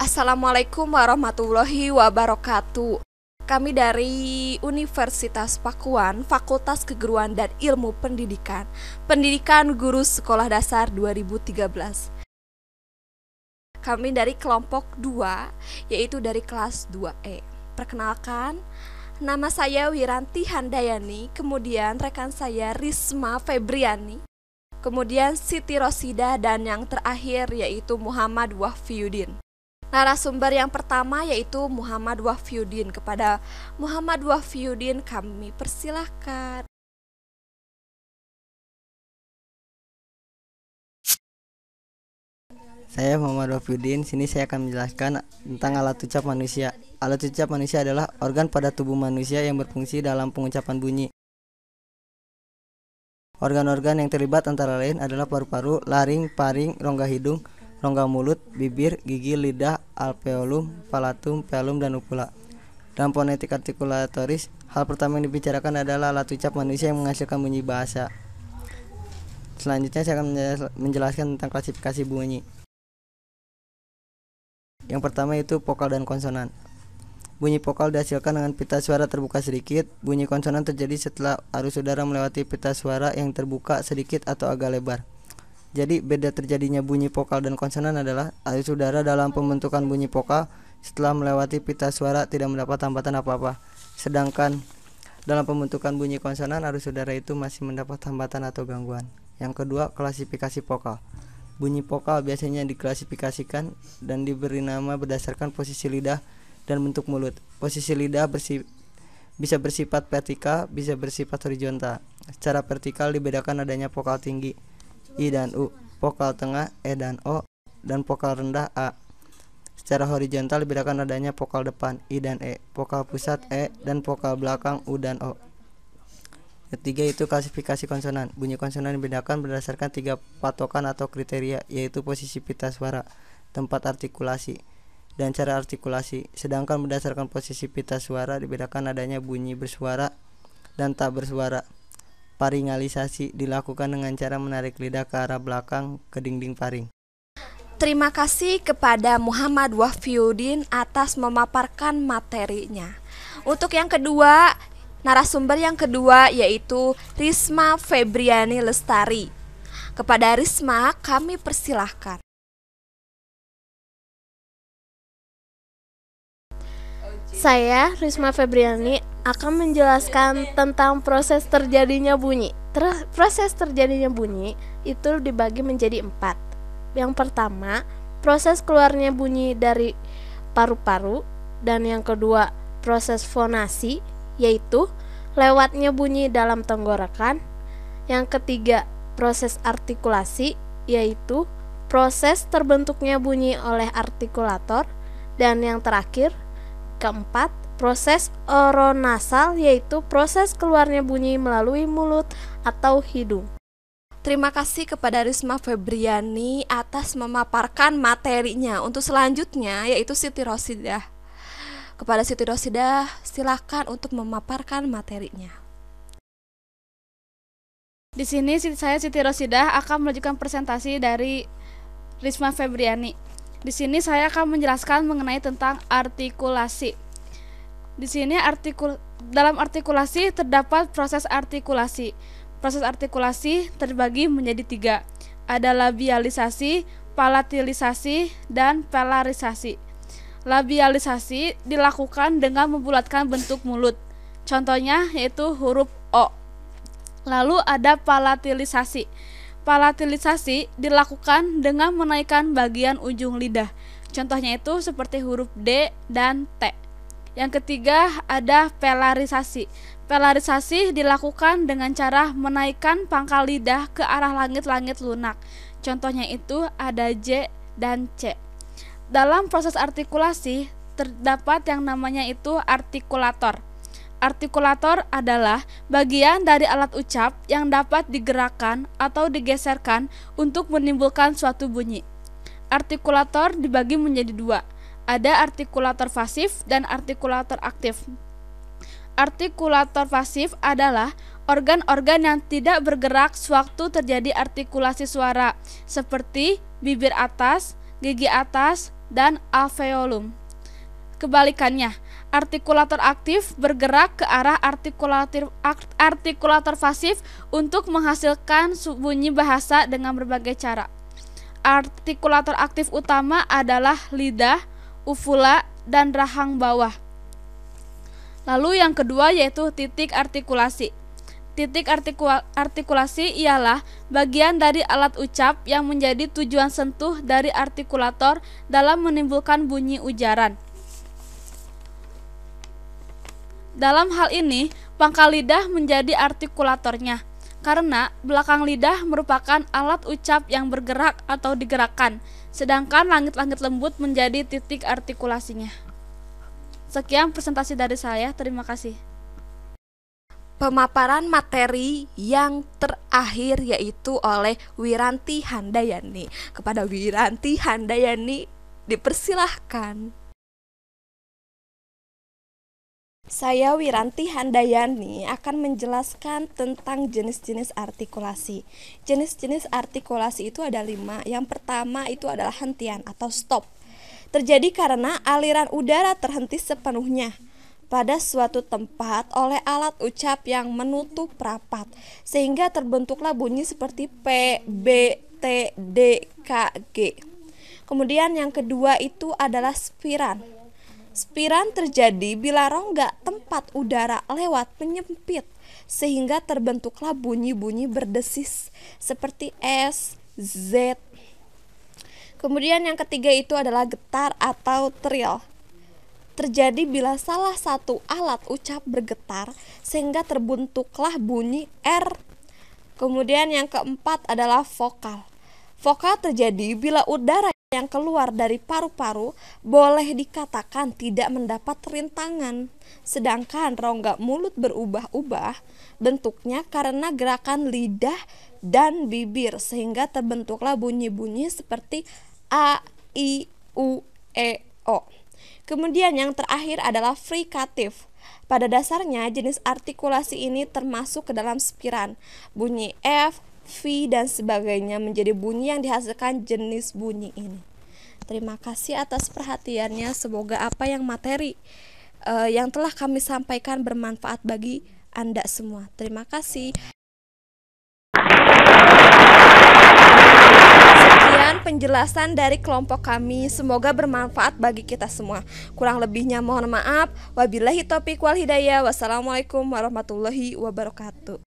Assalamualaikum warahmatullahi wabarakatuh. Kami dari Universitas Pakuan, Fakultas Keguruan dan Ilmu Pendidikan, Pendidikan Guru Sekolah Dasar 2013. Kami dari kelompok 2, yaitu dari kelas 2E. Perkenalkan, nama saya Wiranti Handayani, kemudian rekan saya Risma Febriani, kemudian Siti Rosida, dan yang terakhir yaitu Muhammad Wahfiuddin. Narasumber yang pertama yaitu Muhammad Wahfiuddin. Kepada Muhammad Wahfiuddin kami persilahkan. Saya Muhammad Wahfiuddin. Sini saya akan menjelaskan tentang alat ucap manusia. Alat ucap manusia adalah organ pada tubuh manusia yang berfungsi dalam pengucapan bunyi. Organ-organ yang terlibat antara lain adalah paru-paru, laring, paring, rongga hidung, rongga mulut, bibir, gigi, lidah, alveolum, palatum, velum, dan uvula. Dalam fonetik artikulatoris, hal pertama yang dibicarakan adalah alat ucap manusia yang menghasilkan bunyi bahasa. Selanjutnya saya akan menjelaskan tentang klasifikasi bunyi. Yang pertama itu vokal dan konsonan. Bunyi vokal dihasilkan dengan pita suara terbuka sedikit. Bunyi konsonan terjadi setelah arus udara melewati pita suara yang terbuka sedikit atau agak lebar. Jadi beda terjadinya bunyi vokal dan konsonan adalah arus udara dalam pembentukan bunyi vokal setelah melewati pita suara tidak mendapat hambatan apa-apa. Sedangkan dalam pembentukan bunyi konsonan arus udara itu masih mendapat hambatan atau gangguan. Yang kedua, klasifikasi vokal. Bunyi vokal biasanya diklasifikasikan dan diberi nama berdasarkan posisi lidah dan bentuk mulut. Posisi lidah bisa bersifat vertikal, bisa bersifat horizontal. Secara vertikal dibedakan adanya vokal tinggi I dan U, vokal tengah E dan O, dan vokal rendah A. Secara horizontal dibedakan adanya vokal depan I dan E, vokal pusat E, dan vokal belakang U dan O. Ketiga itu klasifikasi konsonan. Bunyi konsonan dibedakan berdasarkan 3 patokan atau kriteria, yaitu posisi pita suara, tempat artikulasi, dan cara artikulasi. Sedangkan berdasarkan posisi pita suara dibedakan adanya bunyi bersuara dan tak bersuara. Paringalisasi dilakukan dengan cara menarik lidah ke arah belakang ke dinding paring. Terima kasih kepada Muhammad Wahfiuddin atas memaparkan materinya. Untuk yang kedua, narasumber yang kedua yaitu Risma Febriani Lestari. Kepada Risma kami persilahkan. Saya, Risma Febriani, akan menjelaskan tentang proses terjadinya bunyi. Proses terjadinya bunyi itu dibagi menjadi 4. Yang pertama, proses keluarnya bunyi dari paru-paru. Dan yang kedua, proses fonasi, yaitu lewatnya bunyi dalam tenggorokan. Yang ketiga, proses artikulasi, yaitu proses terbentuknya bunyi oleh artikulator. Dan yang terakhir, keempat, proses oronasal, yaitu proses keluarnya bunyi melalui mulut atau hidung. Terima kasih kepada Risma Febriani atas memaparkan materinya. Untuk selanjutnya yaitu Siti Rosida. Kepada Siti Rosida silakan untuk memaparkan materinya. Di sini saya Siti Rosida akan melanjutkan presentasi dari Risma Febriani. Di sini saya akan menjelaskan mengenai tentang artikulasi. Di sini dalam artikulasi terdapat proses artikulasi. Proses artikulasi terbagi menjadi 3. Ada labialisasi, palatilisasi, dan pelarisasi. Labialisasi dilakukan dengan membulatkan bentuk mulut. Contohnya yaitu huruf O. Lalu ada palatilisasi. Palatilisasi dilakukan dengan menaikkan bagian ujung lidah. Contohnya itu seperti huruf D dan T. Yang ketiga ada pelarisasi. Pelarisasi dilakukan dengan cara menaikkan pangkal lidah ke arah langit-langit lunak. Contohnya itu ada J dan C. Dalam proses artikulasi terdapat yang namanya itu artikulator. Artikulator adalah bagian dari alat ucap yang dapat digerakkan atau digeserkan untuk menimbulkan suatu bunyi. Artikulator dibagi menjadi 2. Ada artikulator pasif dan artikulator aktif. Artikulator pasif adalah organ-organ yang tidak bergerak sewaktu terjadi artikulasi suara, seperti bibir atas, gigi atas, dan alveolum. Kebalikannya, artikulator aktif bergerak ke arah artikulator pasif untuk menghasilkan bunyi bahasa dengan berbagai cara. Artikulator aktif utama adalah lidah, uvula, dan rahang bawah. Lalu yang kedua yaitu titik artikulasi. Titik artikulasi ialah bagian dari alat ucap yang menjadi tujuan sentuh dari artikulator dalam menimbulkan bunyi ujaran. Dalam hal ini, pangkal lidah menjadi artikulatornya, karena belakang lidah merupakan alat ucap yang bergerak atau digerakkan, sedangkan langit-langit lembut menjadi titik artikulasinya. Sekian presentasi dari saya, terima kasih. Pemaparan materi yang terakhir yaitu oleh Wiranti Handayani. Kepada Wiranti Handayani dipersilahkan. Saya Wiranti Handayani akan menjelaskan tentang jenis-jenis artikulasi. Jenis-jenis artikulasi itu ada 5. Yang pertama itu adalah hentian atau stop. Terjadi karena aliran udara terhenti sepenuhnya pada suatu tempat oleh alat ucap yang menutup rapat, sehingga terbentuklah bunyi seperti P, B, T, D, K, G. Kemudian yang kedua itu adalah spiran. Spiran terjadi bila rongga tempat udara lewat menyempit, sehingga terbentuklah bunyi-bunyi berdesis seperti S, Z. Kemudian yang ketiga itu adalah getar atau trill. Terjadi bila salah satu alat ucap bergetar, sehingga terbentuklah bunyi R. Kemudian yang keempat adalah vokal. Vokal terjadi bila udara yang keluar dari paru-paru boleh dikatakan tidak mendapat rintangan, sedangkan rongga mulut berubah-ubah bentuknya karena gerakan lidah dan bibir, sehingga terbentuklah bunyi-bunyi seperti A, I, U, E, O. Kemudian yang terakhir adalah frikatif. Pada dasarnya jenis artikulasi ini termasuk ke dalam spiran. Bunyi F, V, dan sebagainya menjadi bunyi yang dihasilkan jenis bunyi ini. Terima kasih atas perhatiannya. Semoga apa yang materi yang telah kami sampaikan bermanfaat bagi Anda semua. Terima kasih. Sekian penjelasan dari kelompok kami. Semoga bermanfaat bagi kita semua. Kurang lebihnya mohon maaf. Wabillahi taufiq wal hidayah. Wassalamualaikum warahmatullahi wabarakatuh.